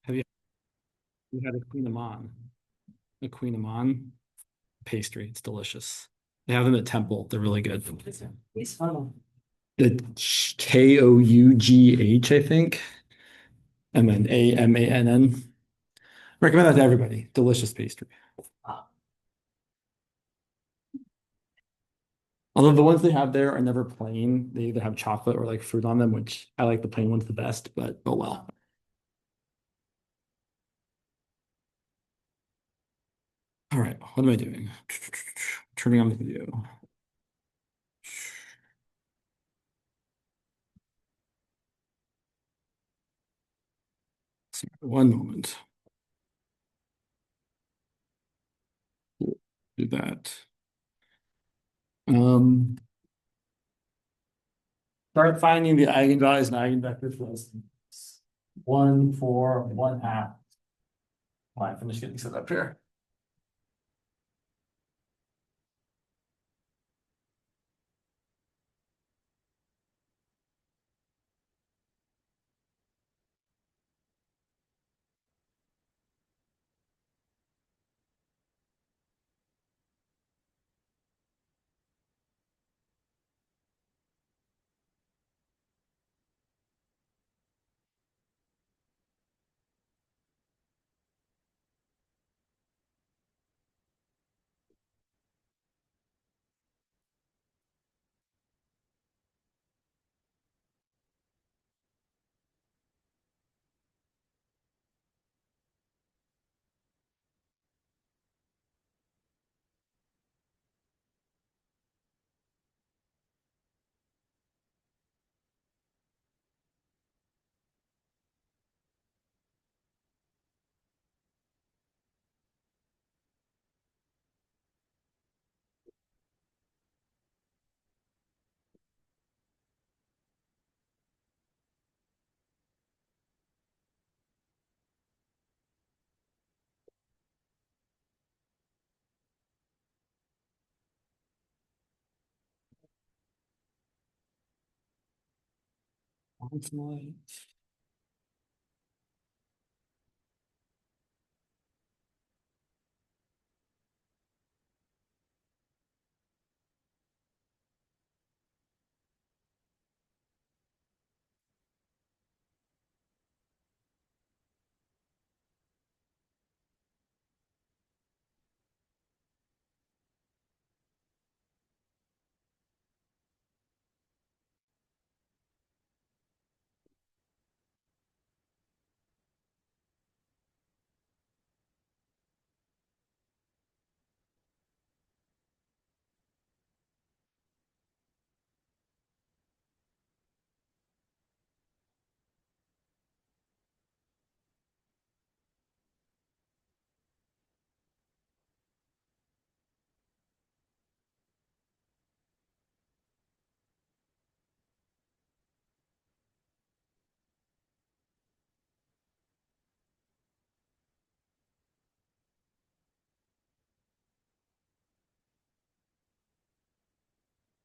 Have you had a Queen Amman pastry? It's delicious. They have them at Temple. They're really good. The Kough, I think, and then Amann. Recommend that to everybody. Delicious pastry. Although the ones they have there are never plain. They either have chocolate or like fruit on them, which I like the plain ones the best, but oh well. All right, what am I doing? Turning on the video. One moment. Do that. Um, Start finding the eigenvalues and eigenvectors for this. 1, 4, 1/2. All right, finish getting set up here.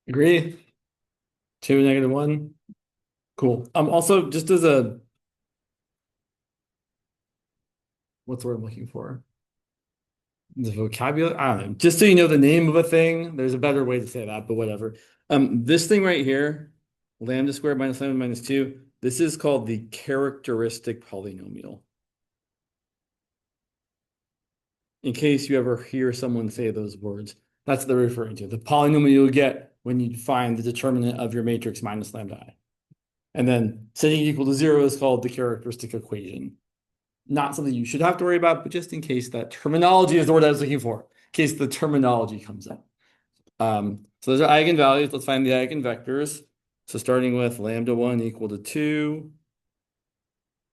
Agree? 2, -1. Cool. Also, just as a what's the word I'm looking for? The vocabulary. I don't know. Just so you know the name of a thing, there's a better way to say that, but whatever. This thing right here, lambda squared minus lambda minus 2, this is called the characteristic polynomial. In case you ever hear someone say those words, that's what they're referring to. The polynomial you'll get when you find the determinant of your matrix minus lambda I. And then setting it equal to 0 is called the characteristic equation. Not something you should have to worry about, but just in case that terminology is the word I was looking for, in case the terminology comes up. So those are eigenvalues. Let's find the eigenvectors. So starting with lambda 1 equal to 2,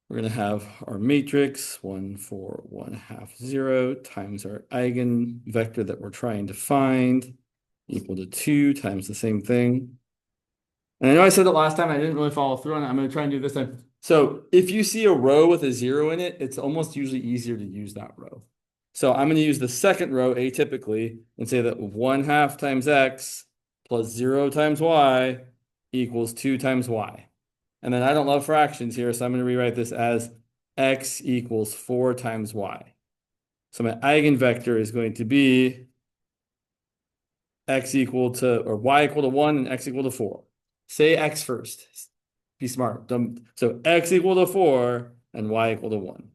we're going to have our matrix 1, 4, 1/2, 0 times our eigenvector that we're trying to find equal to 2 times the same thing. And I know I said it last time, I didn't really follow through on it. I'm going to try and do this time. So if you see a row with a 0 in it, it's almost usually easier to use that row. So I'm going to use the second row atypically and say that 1/2 times x plus 0 times y equals 2 times y. And then I don't love fractions here, so I'm going to rewrite this as x equals 4 times y. So my eigenvector is going to be x equal to, or y equal to 1 and x equal to 4. Say x first. Be smart. So x equal to 4 and y equal to 1.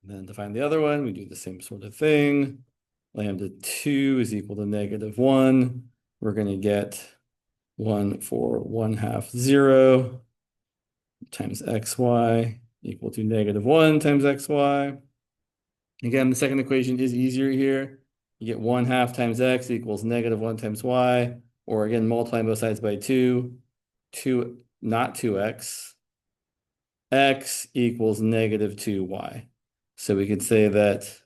And then to find the other one, we do the same sort of thing. Lambda 2 is equal to -1. We're going to get 1 for 1/2 0 times xy equal to -1 times xy. Again, the second equation is easier here. You get 1/2 times x equals -1 times y, or again, multiplying both sides by 2, not 2x, x equals -2y. So we could say that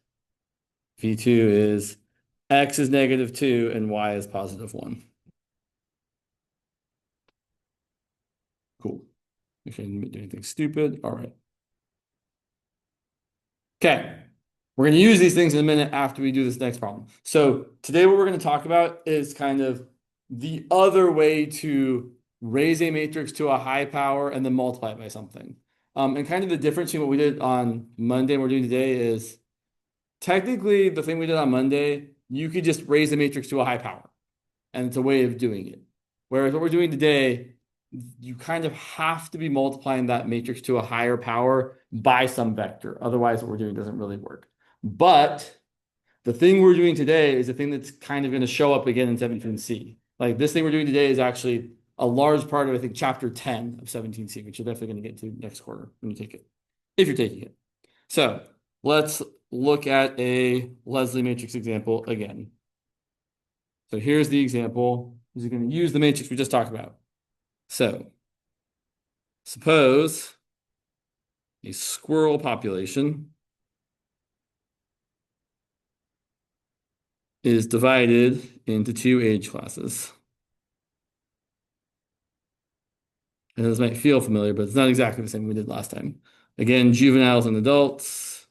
V2 is x is -2 and y is +1. Cool. We shouldn't do anything stupid. All right. Okay. We're going to use these things in a minute after we do this next problem. So today what we're going to talk about is kind of the other way to raise a matrix to a high power and then multiply it by something. And kind of the difference between what we did on Monday and we're doing today is technically the thing we did on Monday, you could just raise the matrix to a high power. And it's a way of doing it. Whereas what we're doing today, you kind of have to be multiplying that matrix to a higher power by some vector. Otherwise, what we're doing doesn't really work. But the thing we're doing today is the thing that's kind of going to show up again in 17C. Like this thing we're doing today is actually a large part of, I think, chapter 10 of 17C, which you're definitely going to get to next quarter when you take it, if you're taking it. So let's look at a Leslie matrix example again. So here's the example. Is going to use the matrix we just talked about. So suppose a squirrel population is divided into 2 age classes. And this might feel familiar, but it's not exactly the same we did last time. Again, juveniles and adults.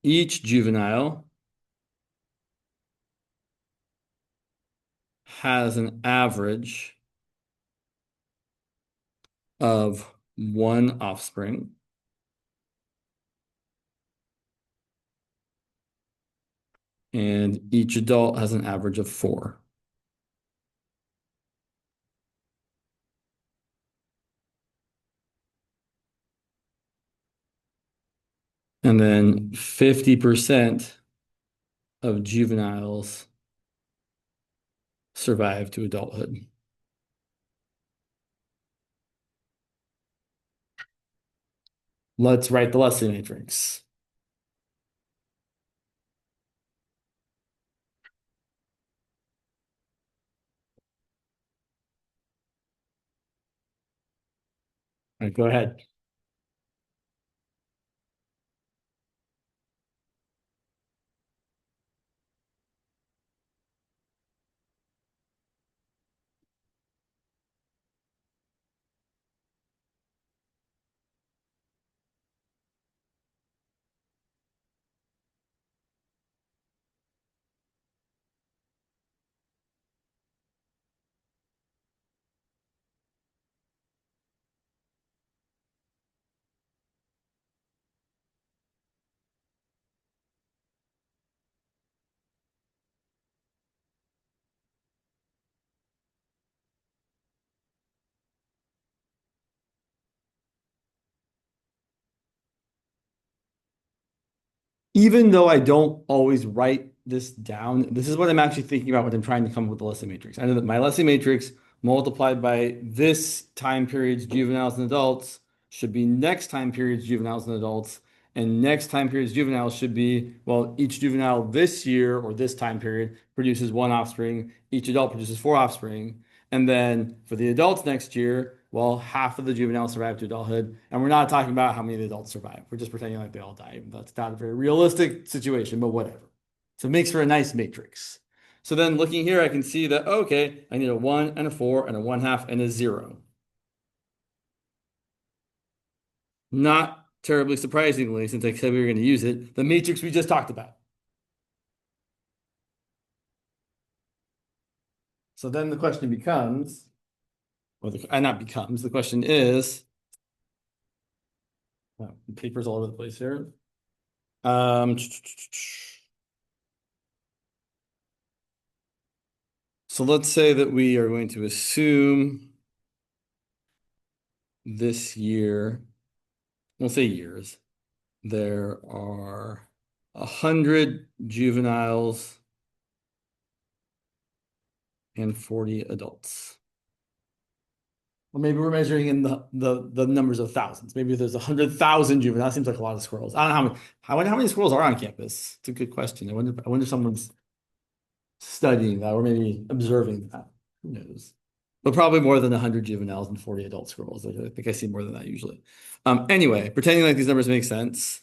Each juvenile has an average of 1 offspring. And each adult has an average of 4. And then 50% of juveniles survive to adulthood. Let's write the Leslie matrix. All right, go ahead. Even though I don't always write this down, this is what I'm actually thinking about when I'm trying to come up with the Leslie matrix. I know that my Leslie matrix multiplied by this time period's juveniles and adults should be next time period's juveniles and adults, and next time period's juveniles should be, well, each juvenile this year or this time period produces 1 offspring, each adult produces 4 offspring, and then for the adults next year, well, half of the juveniles survive to adulthood, and we're not talking about how many of the adults survive. We're just pretending like they all die. That's not a very realistic situation, but whatever. So it makes for a nice matrix. So then looking here, I can see that, okay, I need a 1 and a 4 and a 1/2 and a 0. Not terribly surprisingly, since I said we were going to use it, the matrix we just talked about. So then the question becomes, not becomes, the question is, the paper's all over the place here. So let's say that we are going to assume this year, we'll say years, there are 100 juveniles and 40 adults. Or maybe we're measuring in the numbers of thousands. Maybe there's 100,000 juveniles. That seems like a lot of squirrels. I don't know how many squirrels are on campus. It's a good question. I wonder if someone's studying that or maybe observing that. Who knows? But probably more than 100 juveniles and 40 adult squirrels. I think I see more than that usually. Anyway, pretending like these numbers make sense,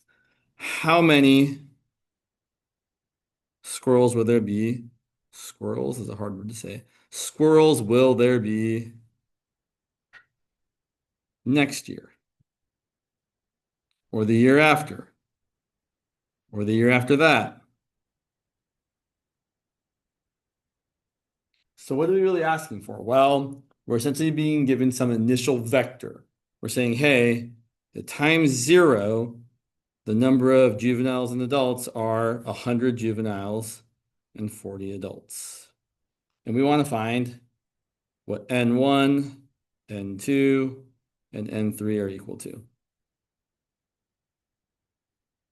how many squirrels will there be? Squirrels is a hard word to say. Squirrels will there be next year? Or the year after? Or the year after that? So what are we really asking for? Well, we're essentially being given some initial vector. We're saying, hey, at times 0, the number of juveniles and adults are 100 juveniles and 40 adults. And we want to find what N1, N2, and N3 are equal to.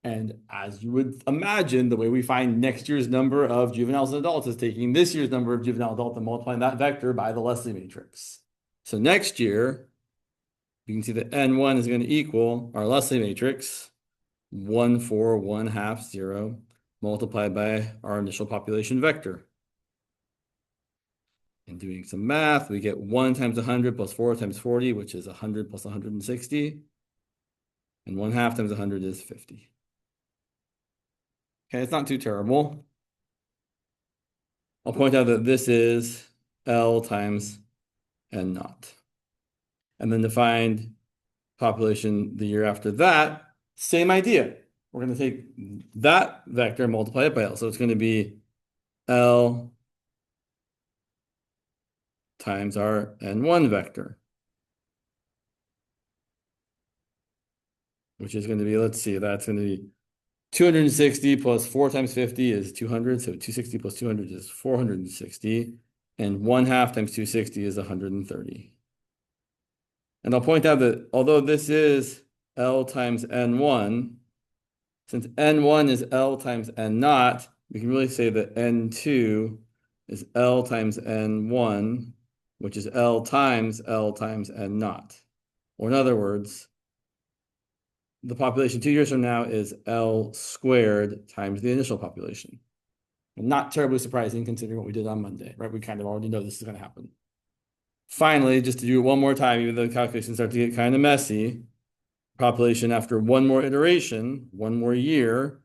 And as you would imagine, the way we find next year's number of juveniles and adults is taking this year's number of juvenile adults and multiplying that vector by the Leslie matrix. So next year, we can see that N1 is going to equal our Leslie matrix, 1, 4, 1, half, 0, multiplied by our initial population vector. And doing some math, we get 1 times 100 plus 4 times 40, which is 100 plus 160. And 1 half times 100 is 50. Okay, it's not too terrible. I'll point out that this is L times N naught. And then to find population the year after that, same idea. We're going to take that vector and multiply it by L. So it's going to be L times our N1 vector, which is going to be, let's see, that's going to be 260 plus 4 times 50 is 200. So 260 plus 200 is 460. And 1 half times 260 is 130. And I'll point out that although this is L times N1, since N1 is L times N naught, we can really say that N2 is L times N1, which is L times N naught. Or in other words, the population 2 years from now is L squared times the initial population. And not terribly surprising considering what we did on Monday, right? We kind of already know this is going to happen. Finally, just to do it one more time, even though the calculations start to get kind of messy, population after one more iteration, one more year,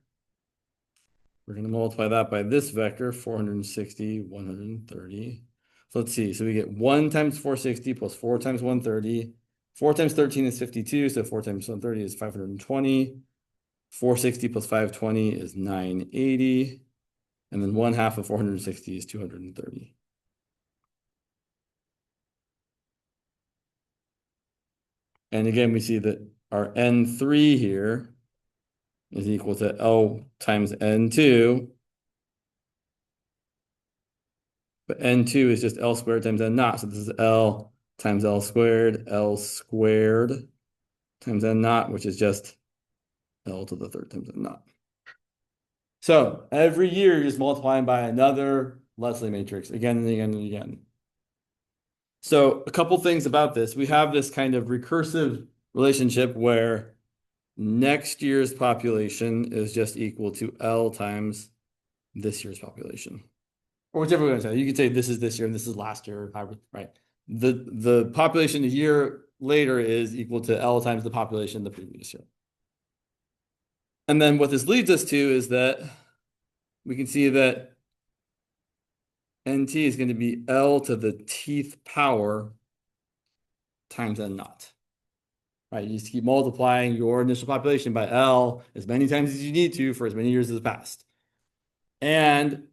we're going to multiply that by this vector, 460, 130. So let's see. So we get 1 times 460 plus 4 times 130. 4 times 13 is 52, so 4 times 130 is 520. 460 plus 520 is 980. And then 1 half of 460 is 230. And again, we see that our N3 here is equal to L times N2. But N2 is just L squared times N naught. So this is L times L squared times N naught, which is just L to the third times N naught. So every year you're just multiplying by another Leslie matrix again and again and again. So a couple things about this. We have this kind of recursive relationship where next year's population is just equal to L times this year's population. Or whichever way you say. You could say this is this year and this is last year, right? The population a year later is equal to L times the population the previous year. And then what this leads us to is that we can see that NT is going to be L to the teeth power times N naught. Right, you just keep multiplying your initial population by L as many times as you need to for as many years as passed. And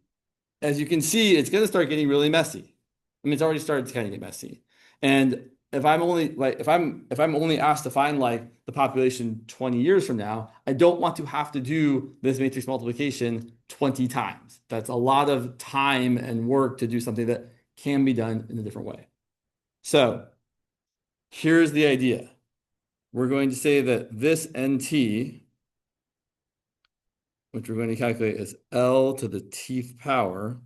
as you can see, it's going to start getting really messy. I mean, it's already started to kind of get messy. And if I'm only like if I'm only asked to find like the population 20 years from now, I don't want to have to do this matrix multiplication 20 times. That's a lot of time and work to do something that can be done in a different way. So here's the idea. We're going to say that this NT, which we're going to calculate as L to the teeth power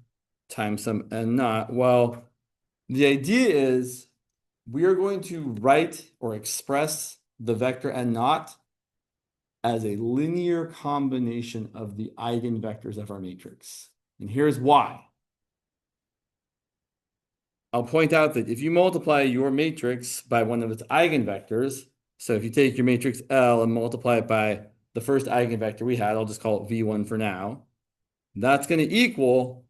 times some N naught. Well, the idea is we are going to write or express the vector N naught as a linear combination of the eigenvectors of our matrix. And here's why. I'll point out that if you multiply your matrix by one of its eigenvectors, so if you take your matrix L and multiply it by the first eigenvector we had, I'll just call it V1 for now, that's going to equal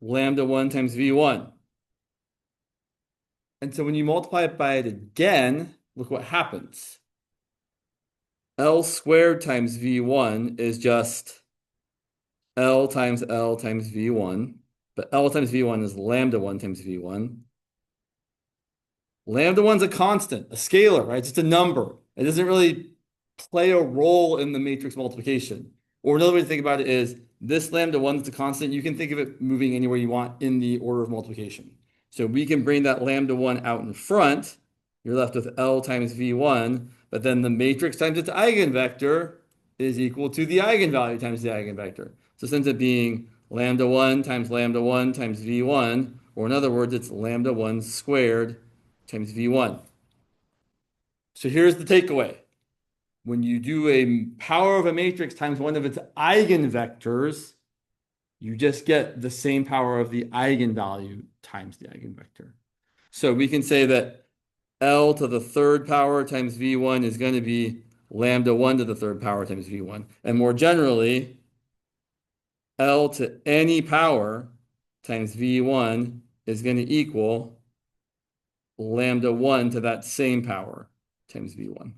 lambda 1 times V1. And so when you multiply it by it again, look what happens. L squared times V1 is just L times V1, but L times V1 is lambda 1 times V1. Lambda 1's a constant, a scalar, right? It's just a number. It doesn't really play a role in the matrix multiplication. Or another way to think about it is this lambda 1 is a constant. You can think of it moving anywhere you want in the order of multiplication. So we can bring that lambda 1 out in front. You're left with L times V1, but then the matrix times its eigenvector is equal to the eigenvalue times the eigenvector. So it ends up being lambda 1 times V1, or in other words, it's lambda 1 squared times V1. So here's the takeaway. When you do a power of a matrix times one of its eigenvectors, you just get the same power of the eigenvalue times the eigenvector. So we can say that L to the third power times V1 is going to be lambda 1 to the third power times V1. And more generally, L to any power times V1 is going to equal lambda 1 to that same power times V1.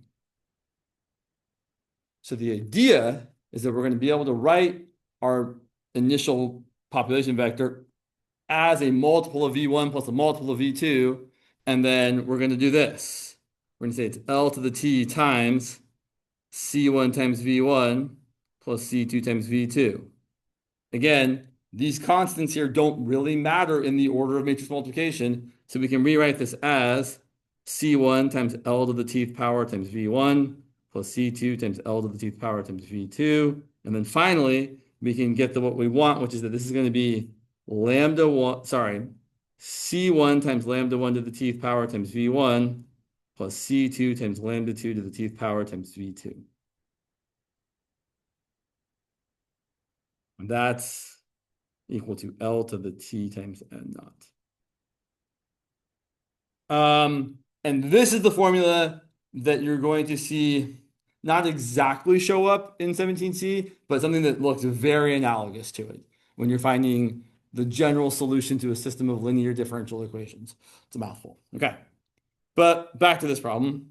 So the idea is that we're going to be able to write our initial population vector as a multiple of V1 plus a multiple of V2, and then we're going to do this. We're going to say it's L to the T times C1 times V1 plus C2 times V2. Again, these constants here don't really matter in the order of matrix multiplication, so we can rewrite this as C1 times L to the Tth power times V1 plus C2 times L to the Tth power times V2. And then finally, we can get to what we want, which is that this is going to be lambda 1, sorry, C1 times lambda 1 to the Tth power times V1 plus C2 times lambda 2 to the Tth power times V2. And that's equal to L to the T times N naught. And this is the formula that you're going to see not exactly show up in 17C, but something that looks very analogous to it when you're finding the general solution to a system of linear differential equations. It's a mouthful. Okay. But back to this problem.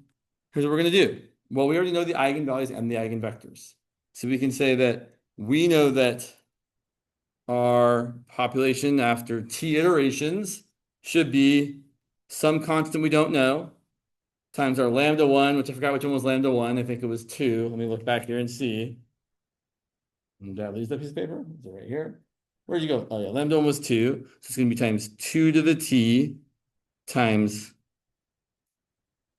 Here's what we're going to do. Well, we already know the eigenvalues and the eigenvectors. So we can say that we know that our population after t iterations should be some constant we don't know times our lambda 1, which I forgot which one was lambda 1. I think it was 2. Let me look back here and see. Did I lose that piece of paper? Is it right here? Where'd you go? Oh, yeah, lambda 1 was 2. So it's going to be times 2 to the t times.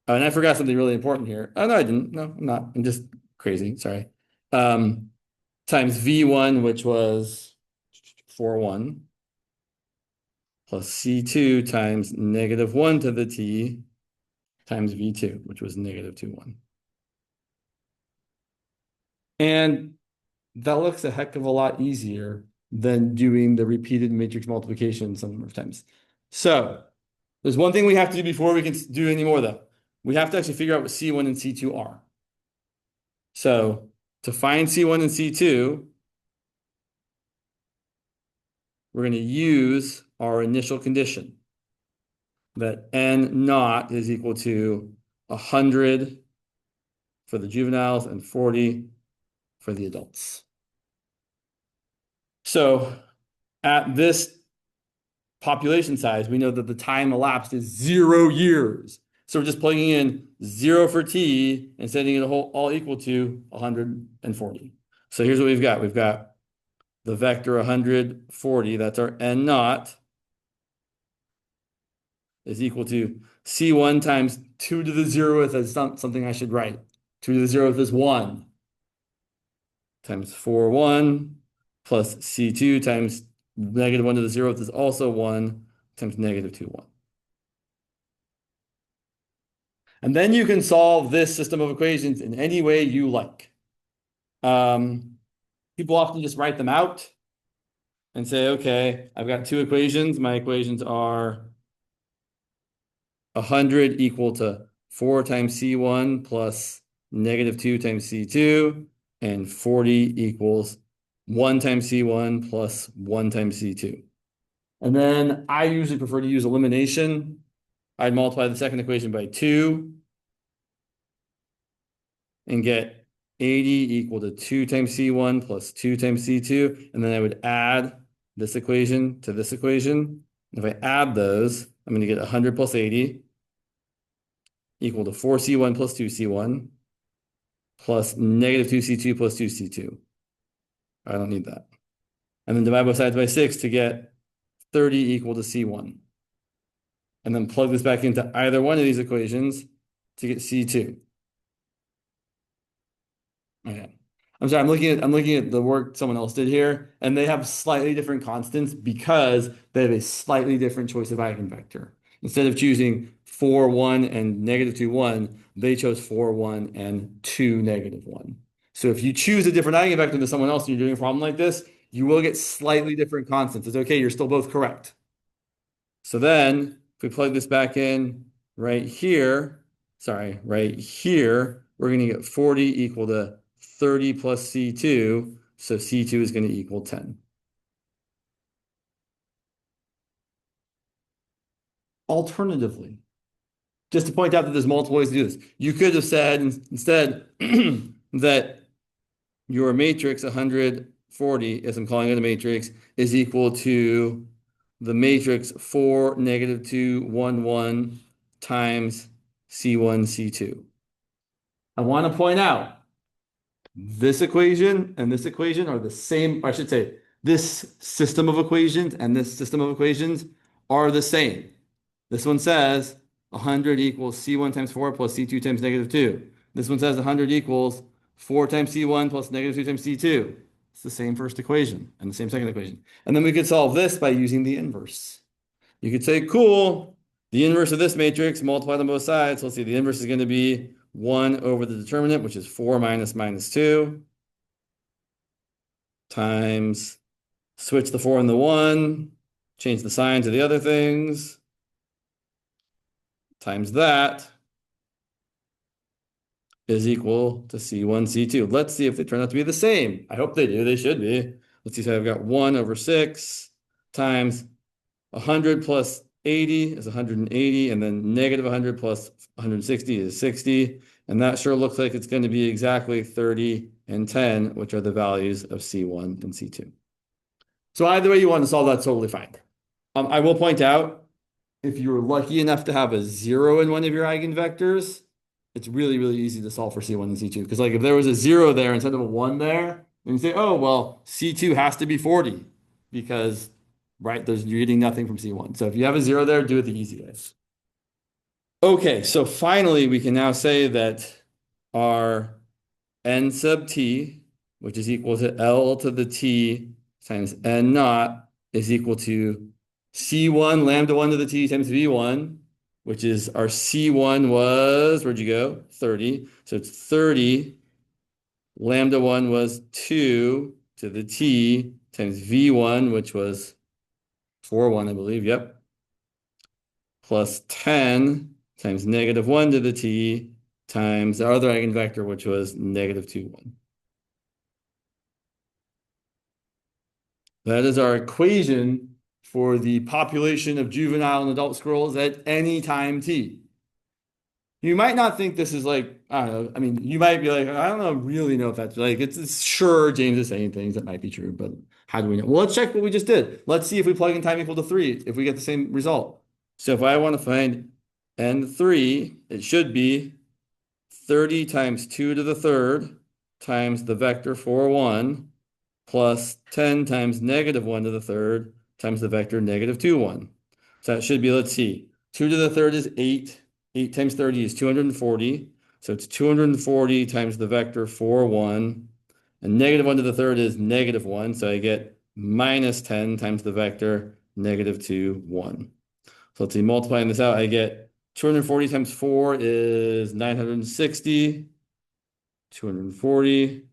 Oh, and I forgot something really important here. Oh, no, I didn't. No, I'm not. I'm just crazy. Sorry. Times V1, which was 4,1, plus C2 times negative 1 to the t times V2, which was negative 2,1. And that looks a heck of a lot easier than doing the repeated matrix multiplication some number of times. So there's one thing we have to do before we can do any more, though. We have to actually figure out what C1 and C2 are. So to find C1 and C2, we're going to use our initial condition that N naught is equal to 100 for the juveniles and 40 for the adults. So at this population size, we know that the time elapsed is 0 years. So we're just plugging in 0 for t and setting it all equal to 140. So here's what we've got. We've got the vector 140, that's our n naught, is equal to c1 times 2 to the 0th, as something I should write. 2 to the 0th is 1 times 4, 1, plus c2 times negative 1 to the 0th is also 1 times negative 2, 1. And then you can solve this system of equations in any way you like. People often just write them out and say, okay, I've got two equations. My equations are 100 equal to 4 times C1 plus negative 2 times C2, and 40 equals 1 times C1 plus 1 times C2. And then I usually prefer to use elimination. I'd multiply the second equation by 2 and get 80 equal to 2 times C1 plus 2 times C2. And then I would add this equation to this equation. If I add those, I'm going to get 100 plus 80 equal to 4C1 plus 2C1 plus negative 2C2 plus 2C2. I don't need that. And then divide both sides by 6 to get 30 equal to C1. And then plug this back into either one of these equations to get C2. Okay. I'm sorry, I'm looking at the work someone else did here, and they have slightly different constants because they have a slightly different choice of eigenvector. Instead of choosing 4, 1, and negative 2, 1, they chose 4, 1, and 2, negative 1. So if you choose a different eigenvector than someone else and you're doing a problem like this, you will get slightly different constants. It's okay, you're still both correct. So then, if we plug this back in right here, right here, we're going to get 40 equal to 30 plus C2, so C2 is going to equal 10. Alternatively, just to point out that there's multiple ways to do this, you could have said instead that your matrix 140, as I'm calling it a matrix, is equal to the matrix 4, negative 2, 1, 1 times C1, C2. I want to point out this equation and this equation are the same, I should say, this system of equations and this system of equations are the same. This one says 100 equals C1 times 4 plus C2 times negative 2. This one says 100 equals 4 times C1 plus negative 2 times C2. It's the same first equation and the same second equation. And then we could solve this by using the inverse. You could say, cool, the inverse of this matrix, multiply on both sides. Let's see, the inverse is going to be 1 over the determinant, which is 4 minus minus 2, times, switch the 4 and the 1, change the sign to the other things, times that is equal to C1, C2. Let's see if they turn out to be the same. I hope they do. They should be. Let's see. So I've got 1 over 6 times 100 plus 80 is 180, and then negative 100 plus 160 is 60. And that sure looks like it's going to be exactly 30 and 10, which are the values of C1 and C2. So either way you want to solve, that's totally fine. I will point out, if you're lucky enough to have a 0 in one of your eigenvectors, it's really, really easy to solve for C1 and C2. Because like if there was a 0 there instead of a 1 there, then you say, oh, well, C2 has to be 40 because, right, you're getting nothing from C1. So if you have a 0 there, do it the easy way. Okay, so finally, we can now say that our n sub t, which is equal to L to the t times n naught, is equal to C1 lambda 1 to the t times V1, which is our C1 was, where'd you go? 30. So it's 30. Lambda 1 was 2 to the t times V1, which was 4, 1, I believe. Yep. Plus 10 times negative 1 to the t times the other eigenvector, which was negative 2, 1. That is our equation for the population of juvenile and adult squirrels at any time t. You might not think this is like, I don't know. I mean, you might be like, I don't know, really know if that's like, it's sure James is saying things that might be true, but how do we know? Well, let's check what we just did. Let's see if we plug in time equal to 3, if we get the same result. So if I want to find n3, it should be 30 times 2 to the third times the vector 4, 1 plus 10 times negative 1 to the third times the vector negative 2, 1. So that should be, let's see, 2 to the third is 8. 8 times 30 is 240. So it's 240 times the vector 4, 1. And negative 1 to the third is negative 1. So I get minus 10 times the vector negative 2, 1. So let's see, multiplying this out, I get 240 times 4 is 960. 240.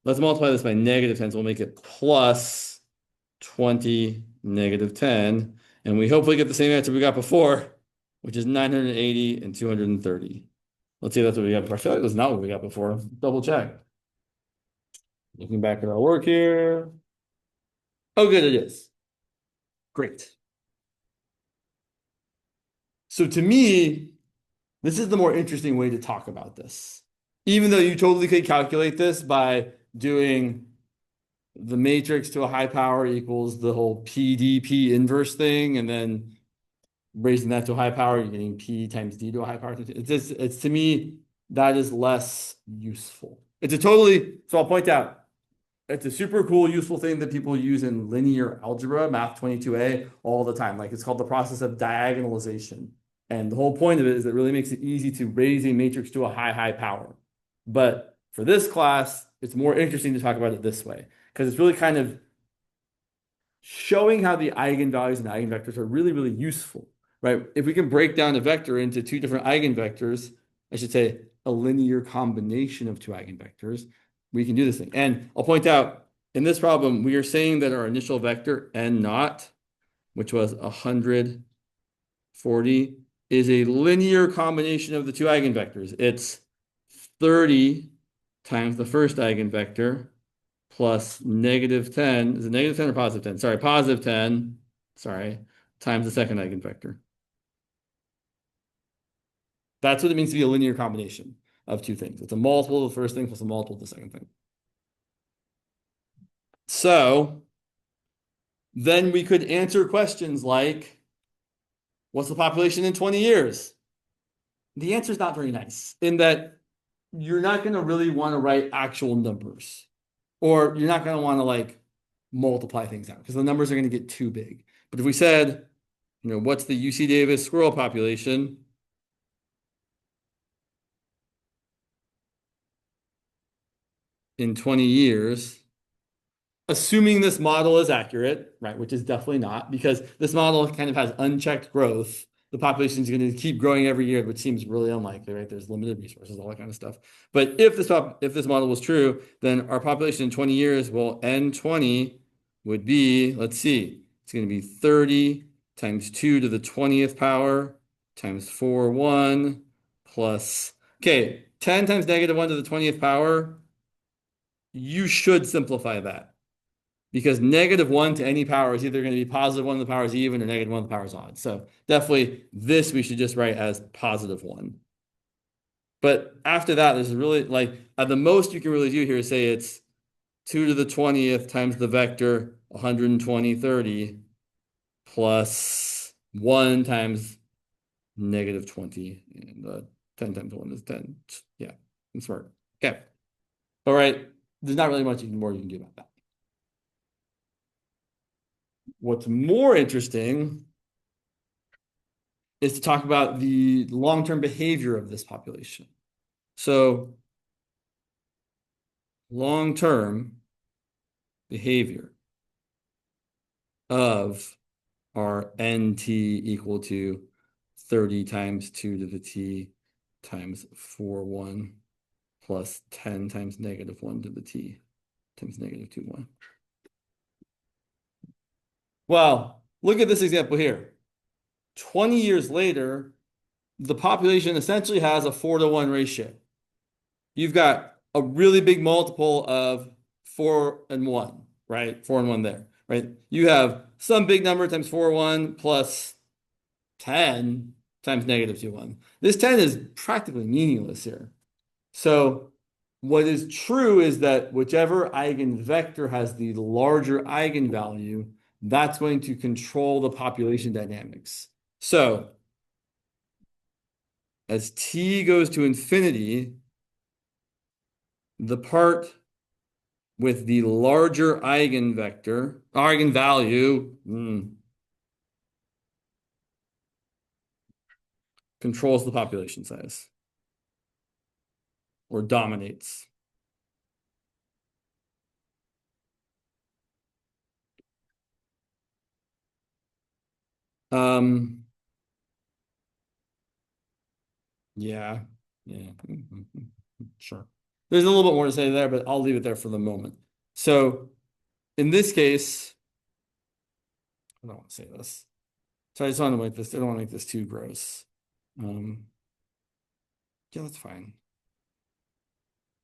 Let's multiply this by negative 10, so we'll make it plus 20, negative 10. And we hopefully get the same answer we got before, which is 980 and 230. Let's see if that's what we got before. I feel like that's not what we got before. Double check. Looking back at our work here. Oh, good, it is. Great. So to me, this is the more interesting way to talk about this. Even though you totally could calculate this by doing the matrix to a high power equals the whole PDP inverse thing, and then raising that to a high power, you're getting P times D to a high power. It's to me, that is less useful. So I'll point out, it's a super cool, useful thing that people use in linear algebra, math 22A, all the time. Like it's called the process of diagonalization. And the whole point of it is it really makes it easy to raise a matrix to a high power. But for this class, it's more interesting to talk about it this way, because it's really kind of showing how the eigenvalues and eigenvectors are really useful, right? If we can break down a vector into two different eigenvectors, I should say a linear combination of two eigenvectors, we can do this thing. And I'll point out, in this problem, we are saying that our initial vector n naught, which was 140, is a linear combination of the two eigenvectors. It's 30 times the first eigenvector plus negative 10. Is it negative 10 or positive 10? Sorry, positive 10, sorry, times the second eigenvector. That's what it means to be a linear combination of two things. It's a multiple of the first thing plus a multiple of the second thing. So then we could answer questions like, what's the population in 20 years? The answer is not very nice in that you're not going to really want to write actual numbers, or you're not going to want to like multiply things out because the numbers are going to get too big. But if we said, what's the UC Davis squirrel population in 20 years, assuming this model is accurate, right, which is definitely not, because this model kind of has unchecked growth. The population is going to keep growing every year, which seems really unlikely, right? There's limited resources, all that kind of stuff. But if this model was true, then our population in 20 years, well, N20 would be, let's see, it's going to be 30 times 2 to the 20th power times 4, 1 plus, okay, 10 times negative 1 to the 20th power. You should simplify that, because negative 1 to any power is either going to be positive 1 to the power is even or negative 1 to the power is odd. So definitely this we should just write as positive 1. But after that, there's really like at the most you can really do here is say it's 2 to the 20th times the vector 120, 30 plus 1 times negative 20. And 10 times 1 is 10. Yeah, I'm smart. Okay. All right. There's not really much more you can do about that. What's more interesting is to talk about the long-term behavior of this population. So long-term behavior of our nt equal to 30 times 2 to the t times 4, 1 plus 10 times negative 1 to the t times negative 2, 1. Well, look at this example here. 20 years later, the population essentially has a 4-to-1 ratio. You've got a really big multiple of 4 and 1, right? 4 and 1 there, right? You have some big number times 4, 1 plus 10 times negative 2, 1. This 10 is practically meaningless here. So what is true is that whichever eigenvector has the larger eigenvalue, that's going to control the population dynamics. So as t goes to infinity, the part with the larger eigenvector, eigenvalue, controls the population size or dominates. Yeah, yeah, sure. There's a little bit more to say there, but I'll leave it there for the moment. So in this case, I don't want to say this. So I just want to make this, I don't want to make this too gross. Yeah, that's fine.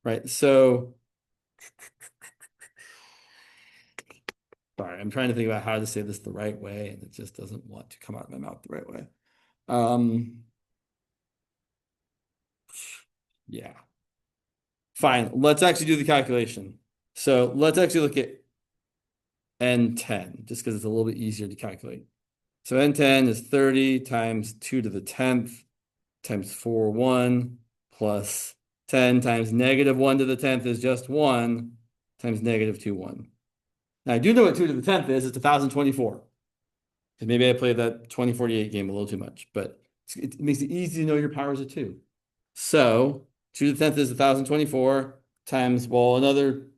Right, so sorry, I'm trying to think about how to say this the right way, and it just doesn't want to come out of my mouth the right way. Yeah. Fine, let's actually do the calculation. So let's actually look at N10, just because it's a little bit easier to calculate. So N10 is 30 times 2 to the 10th times 4, 1, plus 10 times negative 1 to the 10th is just 1 times negative 2, 1. Now I do know what 2 to the 10th is. It's 1024. And maybe I played that 2048 game a little too much, but it makes it easy to know your powers of 2. So 2 to the 10th is 1024 times, well, another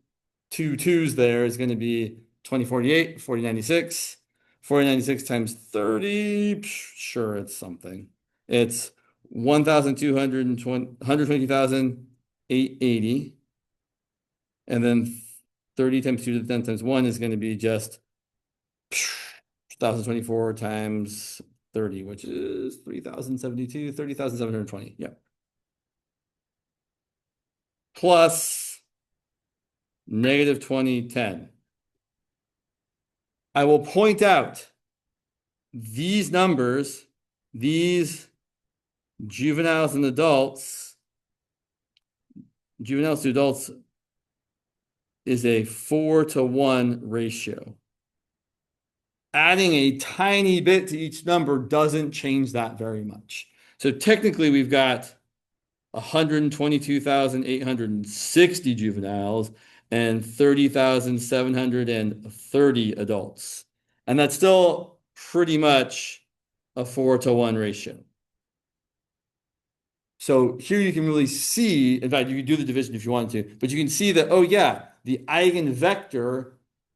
2 2's there is going to be 2048, 4096. 4096 times 30, sure, it's something. It's 120,880. And then 30 times 2 to the 10 times 1 is going to be just 1024 times 30, which is 3072, 30,720. Yeah. Plus negative 2010. I will point out these numbers, these juveniles and adults, juveniles to adults is a 4-to-1 ratio. Adding a tiny bit to each number doesn't change that very much. So technically we've got 122,860 juveniles and 30,730 adults. And that's still pretty much a 4-to-1 ratio. So here you can really see, in fact, you can do the division if you want to, but you can see that, oh yeah, the eigenvector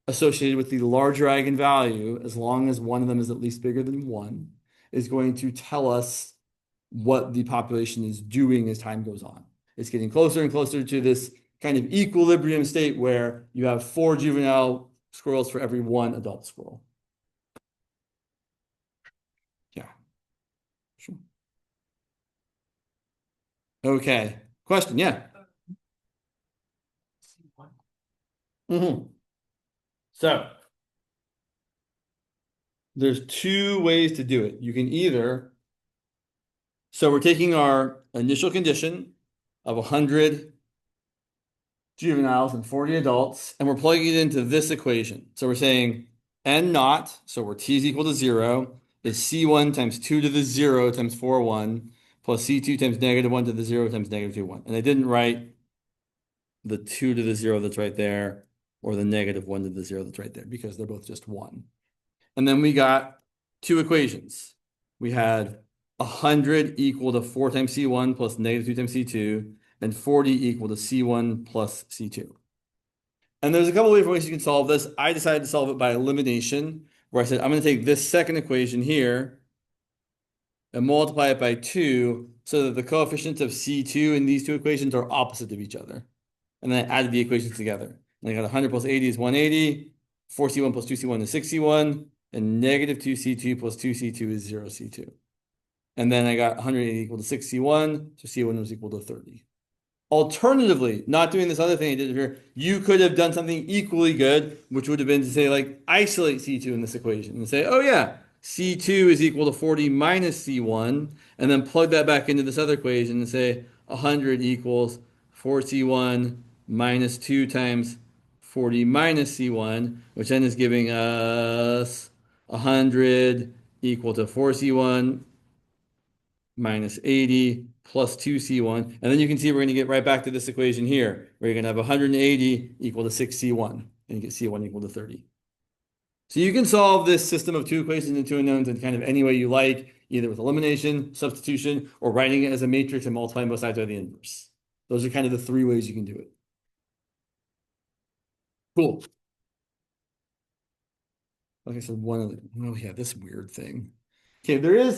associated with the larger eigenvalue, as long as one of them is at least bigger than 1, is going to tell us what the population is doing as time goes on. It's getting closer and closer to this kind of equilibrium state where you have 4 juvenile squirrels for every 1 adult squirrel. Yeah, sure. Okay, question, yeah. So there's 2 ways to do it. You can either, so we're taking our initial condition of 100 juveniles and 40 adults, and we're plugging it into this equation. So we're saying n naught, so where t is equal to 0, is c1 times 2 to the 0 times 4, 1, plus c2 times negative 1 to the 0 times negative 2, 1. And I didn't write the 2 to the 0 that's right there, or the negative 1 to the 0 that's right there, because they're both just 1. And then we got 2 equations. We had 100 equal to 4 times c1 plus negative 2 times c2, and 40 equal to c1 plus c2. And there's a couple of different ways you can solve this. I decided to solve it by elimination, where I said I'm going to take this second equation here and multiply it by 2 so that the coefficients of c2 in these 2 equations are opposite of each other. And then I added the equations together. And I got 100 plus 80 is 180, 4c1 plus 2c1 is 6c1, and negative 2c2 plus 2c2 is 0c2. And then I got 180 equal to 6c1, so c1 was equal to 30. Alternatively, not doing this other thing I did here, you could have done something equally good, which would have been to say, like, isolate C2 in this equation and say, oh yeah, C2 is equal to 40 minus C1, and then plug that back into this other equation and say 100 equals 4C1 minus 2 times 40 minus C1, which then is giving us 100 equal to 4C1 minus 80 plus 2C1. And then you can see we're going to get right back to this equation here, where you're going to have 180 equal to 6C1, and you get C1 equal to 30. So you can solve this system of two equations and two unknowns in kind of any way you like, either with elimination, substitution, or writing it as a matrix and multiplying both sides by the inverse. Those are kind of the three ways you can do it. Cool. Like I said, oh yeah, this weird thing. Okay,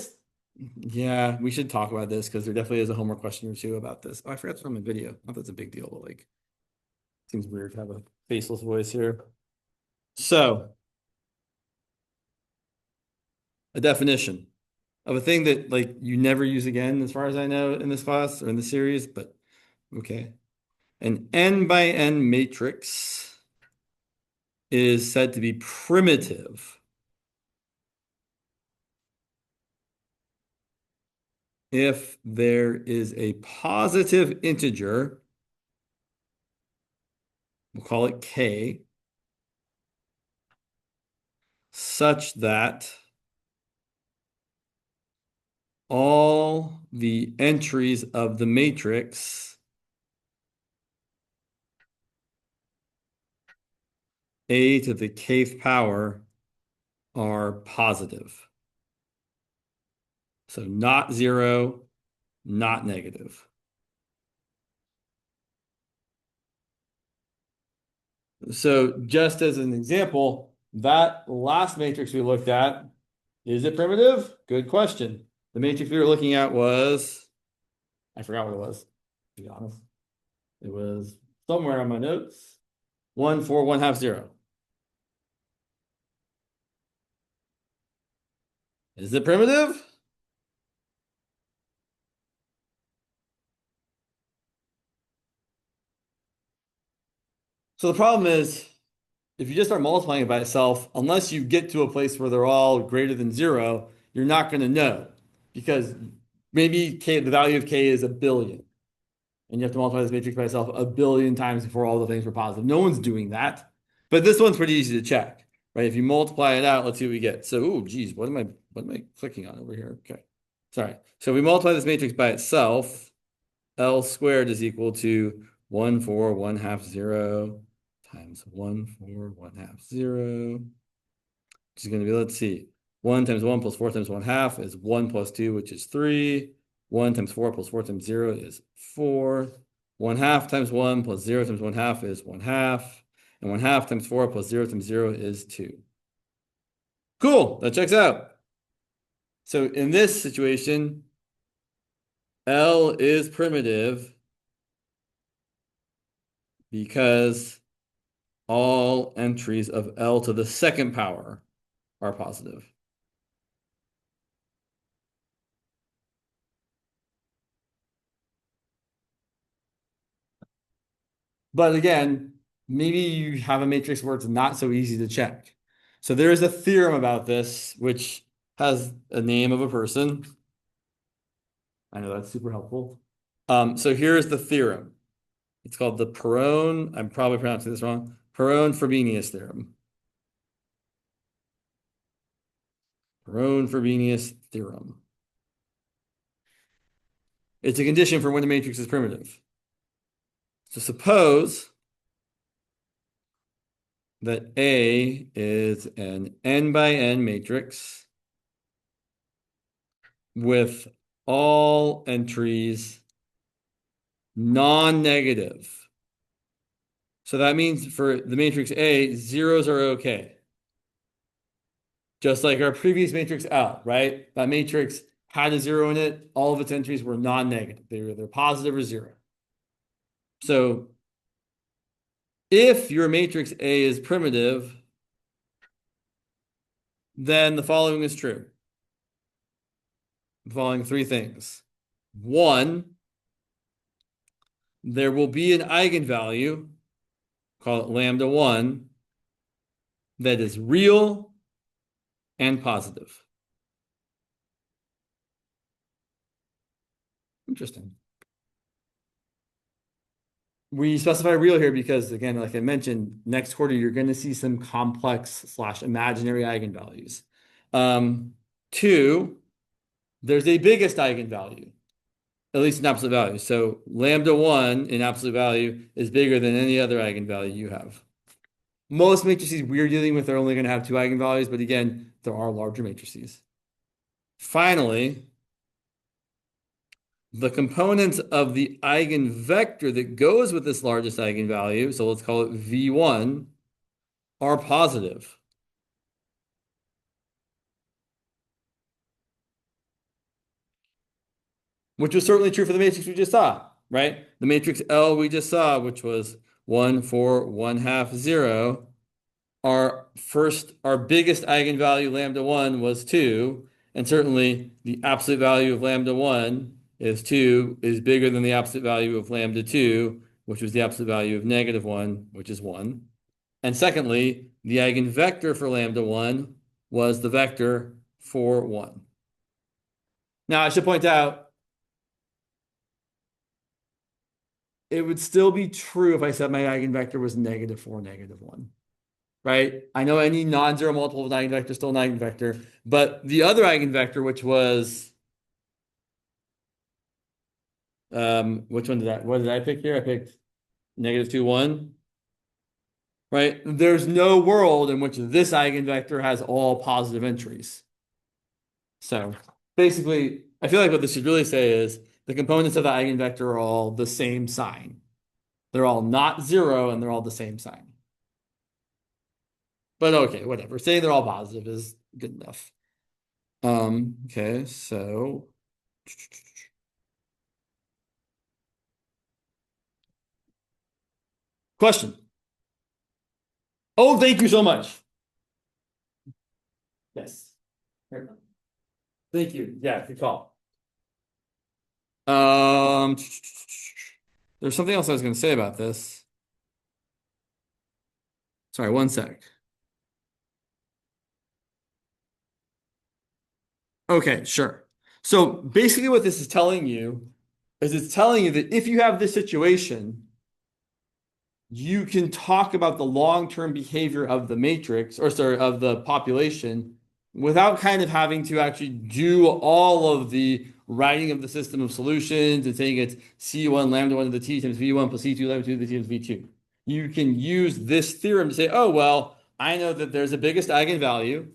yeah, we should talk about this because there definitely is a homework question or two about this. Oh, I forgot to film a video. Not that's a big deal, but like, seems weird to have a faceless voice here. So, a definition of a thing that like you never use again, as far as I know, in this class or in the series, but okay. An n by n matrix is said to be primitive if there is a positive integer, we'll call it k, such that all the entries of the matrix a to the kth power are positive. So not zero, not negative. So just as an example, that last matrix we looked at, is it primitive? Good question. The matrix we were looking at was, I forgot what it was, to be honest. It was somewhere on my notes. 1, 4, 1/2, 0. Is it primitive? So the problem is, if you just start multiplying it by itself, unless you get to a place where they're all greater than 0, you're not going to know. Because maybe the value of k is 1 billion. And you have to multiply this matrix by itself 1 billion times before all the things were positive. No one's doing that. But this one's pretty easy to check, right? If you multiply it out, let's see what we get. So, oh, geez, what am I clicking on over here? Okay. Sorry. So we multiply this matrix by itself. L squared is equal to 1, 4, 1/2, 0 times 1, 4, 1/2, 0. Which is going to be, let's see, 1 times 1 plus 4 times 1/2 is 1 plus 2, which is 3. 1 times 4 plus 4 times 0 is 4. 1/2 times 1 plus 0 times 1/2 is 1/2. And 1/2 times 4 plus 0 times 0 is 2. Cool, that checks out. So in this situation, L is primitive because all entries of L to the second power are positive. But again, maybe you have a matrix where it's not so easy to check. So there is a theorem about this, which has a name of a person. I know that's super helpful. So here's the theorem. It's called the Perron, I'm probably pronouncing this wrong, Perron-Frobenius theorem. Perron-Frobenius theorem. It's a condition for when the matrix is primitive. So suppose that A is an n by n matrix with all entries non-negative. So that means for the matrix A, zeros are okay. Just like our previous matrix L, right? That matrix had a 0 in it. All of its entries were non-negative. They were either positive or 0. So if your matrix A is primitive, then the following is true. The following three things. 1, there will be an eigenvalue, call it lambda 1, that is real and positive. Interesting. We specify real here because, again, like I mentioned, next quarter you're going to see some complex slash imaginary eigenvalues. Two, there's a biggest eigenvalue, at least in absolute value. So lambda 1 in absolute value is bigger than any other eigenvalue you have. Most matrices we're dealing with are only going to have two eigenvalues, but again, there are larger matrices. Finally, the components of the eigenvector that goes with this largest eigenvalue, so let's call it V1, are positive. Which was certainly true for the matrix we just saw, right? The matrix L we just saw, which was 1, 4, 1/2, 0. Our biggest eigenvalue, lambda 1, was 2. And certainly the absolute value of lambda 1 is 2, is bigger than the absolute value of lambda 2, which was the absolute value of negative 1, which is 1. And secondly, the eigenvector for lambda 1 was the vector for 1. Now, I should point out, it would still be true if I said my eigenvector was negative 4, negative 1. Right? I know any non-zero multiple of an eigenvector is still an eigenvector, but the other eigenvector, which was, which one what did I pick here? I picked negative 2, 1. Right? There's no world in which this eigenvector has all positive entries. So basically, I feel like what this should really say is the components of the eigenvector are all the same sign. They're all not zero and they're all the same sign. But okay, whatever. Saying they're all positive is good enough. Okay, so question. Oh, thank you so much. Yes. Thank you. Yeah, good call. There's something else I was going to say about this. Sorry, one sec. Okay, sure. So basically what this is telling you is it's telling you that if you have this situation, you can talk about the long-term behavior of the matrix, or sorry, of the population, without kind of having to actually do all of the writing of the system of solutions and saying it's C1 lambda 1 to the T times V1 plus C2 lambda 2 to the T times V2. You can use this theorem to say, oh, well, I know that there's a biggest eigenvalue,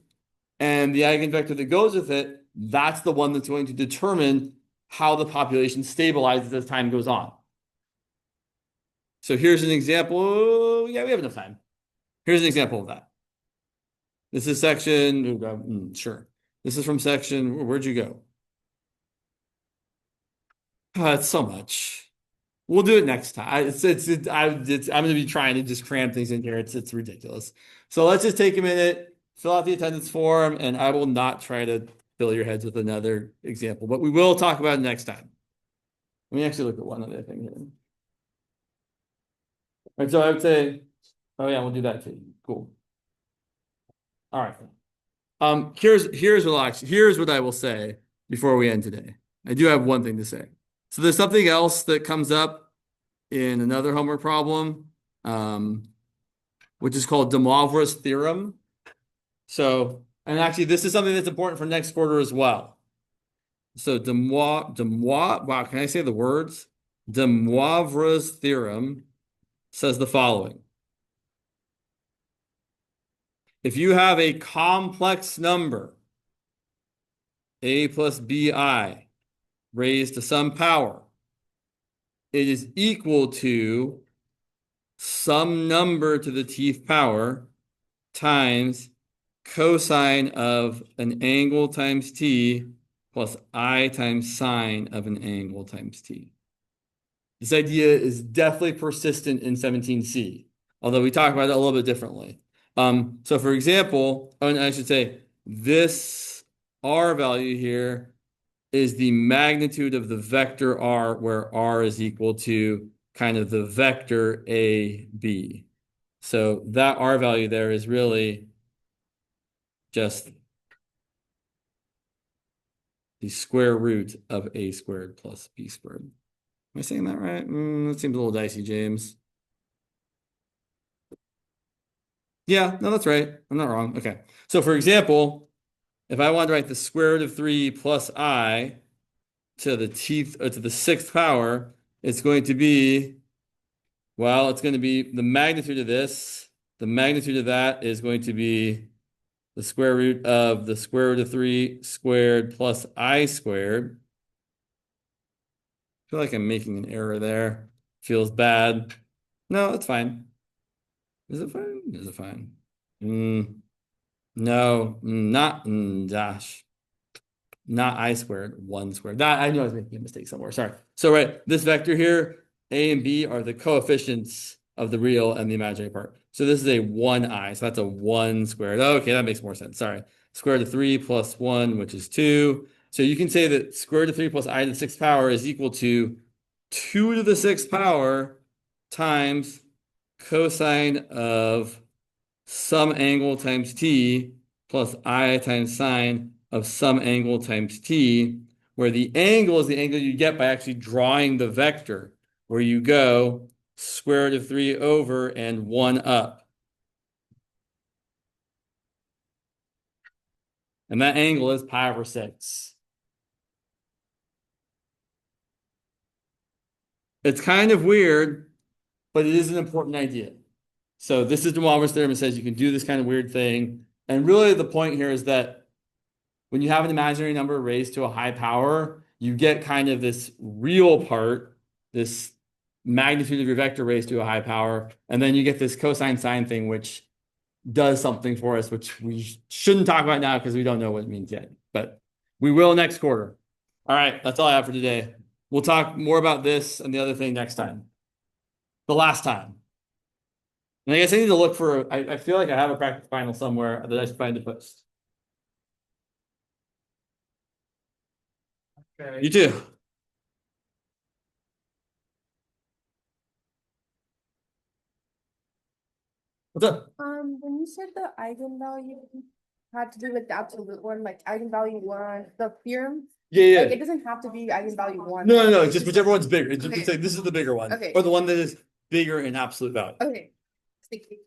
and the eigenvector that goes with it, that's the one that's going to determine how the population stabilizes as time goes on. So here's an example. Yeah, we have enough time. Here's an example of that. This is section, sure. This is from section, where'd you go? It's so much. We'll do it next time. I'm going to be trying to just cram things in here. It's ridiculous. So let's just take a minute, fill out the attendance form, and I will not try to fill your heads with another example, but we will talk about it next time. Let me actually look at one other thing here. All right, so I would say, oh yeah, we'll do that too. Cool. All right. Here's what I will say before we end today. I do have one thing to say. So there's something else that comes up in another homework problem, which is called De Moivre's theorem. So, and actually, this is something that's important for next quarter as well. So wow, can I say the words? De Moivre's theorem says the following. If you have a complex number, a plus bi, raised to some power, it is equal to some number to the tth power times cosine of an angle times t plus I times sine of an angle times t. This idea is definitely persistent in 17C, although we talk about it a little bit differently. So for example, and I should say this R value here is the magnitude of the vector R, where R is equal to kind of the vector A, B. So that R value there is really just the square root of a squared plus b squared. Am I saying that right? That seems a little dicey, James. Yeah, no, that's right. I'm not wrong. Okay. So for example, if I wanted to write the square root of 3 plus I to the to the sixth power, it's going to be, well, it's going to be the magnitude of this. The magnitude of that is going to be the square root of the square root of 3 squared plus I squared. I feel like I'm making an error there. Feels bad. No, it's fine. Is it fine? Is it fine? No, not, gosh. Not I squared, 1 squared. That I knew I was making a mistake somewhere. Sorry. So right, this vector here, A and B are the coefficients of the real and the imaginary part. So this is a 1i. So that's a 1 squared. Okay, that makes more sense. Sorry. Square root of 3 plus 1, which is 2. So you can say that square root of 3 plus I to the sixth power is equal to 2 to the sixth power times cosine of some angle times t plus I times sine of some angle times t, where the angle is the angle you get by actually drawing the vector, where you go square root of 3 over and 1 up. And that angle is pi over 6. It's kind of weird, but it is an important idea. So this is De Moivre's theorem. It says you can do this kind of weird thing. And really the point here is that when you have an imaginary number raised to a high power, you get kind of this real part, this magnitude of your vector raised to a high power, and then you get this cosine sine thing, which does something for us, which we shouldn't talk about now because we don't know what it means yet, but we will next quarter. All right, that's all I have for today. We'll talk more about this and the other thing next time. The last time. And I guess I need to look for, I feel like I have a practice final somewhere that I should find to post. Okay. You too. What's up? When you said the eigenvalue had to do with the absolute one, like eigenvalue one, the theorem, Yeah, like yeah. it doesn't have to be eigenvalue one. No, just whichever one's bigger. It's just Okay. like this is the bigger one. Okay. Or the one that is bigger in absolute value. Okay. Thank you.